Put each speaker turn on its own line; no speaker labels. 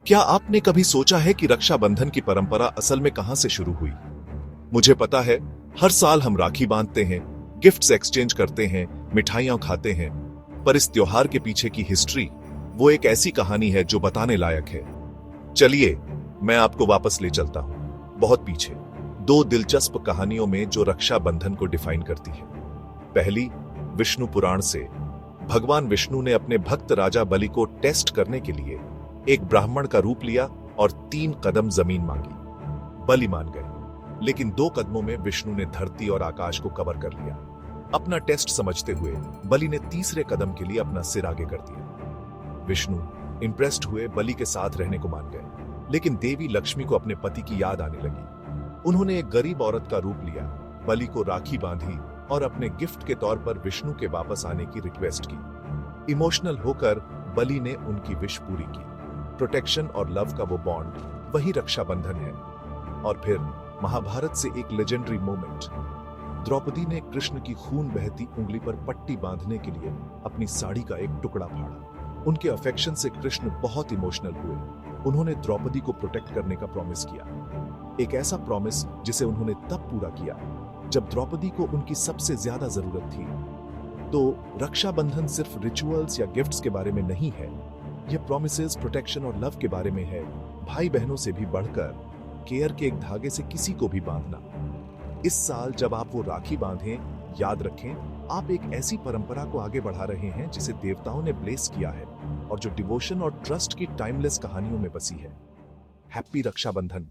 क्या आपने कभी सोचा है कि रक्षाबंधन की परंपरा असल में कहां से शुरू हुई? मुझे पता है, हर साल हम राखी बांधते हैं, गिफ्ट्स एक्सचेंज करते हैं, मिठाइयां खाते हैं, पर इस त्योहार के पीछे की हिस्ट्री, वो एक ऐसी कहानी है जो बताने लायक है। चलिए, मैं आपको वापस ले चलता हूं, बहुत पीछे, दो दिलचस्प कहानियों में जो रक्षाबंधन को डिफाइन करती है। पहली, विष्णु पुराण से। भगवान विष्णु ने अपने भक्त राजा बलि को टेस्ट करने के लिए एक ब्राह्मण का रूप लिया और 3 कदम जमीन मांगी। बलि मान गए, लेकिन 2 कदमों में विष्णु ने धरती और आकाश को कवर कर लिया। अपना टेस्ट समझते हुए बलि ने तीसरे कदम के लिए अपना सिर आगे कर दिया। विष्णु इंप्रेस्ड हुए, बलि के साथ रहने को मान गए, लेकिन देवी लक्ष्मी को अपने पति की याद आने लगी। उन्होंने एक गरीब औरत का रूप लिया, बलि को राखी बांधी और अपने गिफ्ट के तौर पर विष्णु के वापस आने की रिक्वेस्ट की। इमोशनल होकर बलि ने उनकी विश पूरी की। प्रोटेक्शन और लव का वो बॉन्ड, वही रक्षाबंधन है। और फिर महाभारत से एक लेजेंडरी मोमेंट। द्रौपदी ने कृष्ण की खून बहती उंगली पर पट्टी बांधने के लिए अपनी साड़ी का एक टुकड़ा फाड़ा। उनके अफेक्शन से कृष्ण बहुत इमोशनल हुए। उन्होंने द्रौपदी को प्रोटेक्ट करने का प्रॉमिस किया, एक ऐसा प्रॉमिस जिसे उन्होंने तब पूरा किया जब द्रौपदी को उनकी सबसे ज्यादा जरूरत थी। तो रक्षाबंधन सिर्फ रिचुअल्स या गिफ्ट्स के बारे में नहीं है, यह प्रॉमिसेस, प्रोटेक्शन और लव के बारे में है। भाई बहनों से भी बढ़कर केयर के एक धागे से किसी को भी बांधना। इस साल जब आप वो राखी बांधें, याद रखें, आप एक ऐसी परंपरा को आगे बढ़ा रहे हैं जिसे देवताओं ने ब्लेस किया है और जो डिवोशन और ट्रस्ट की टाइमलेस कहानियों में बसी है। हैप्पी रक्षाबंधन।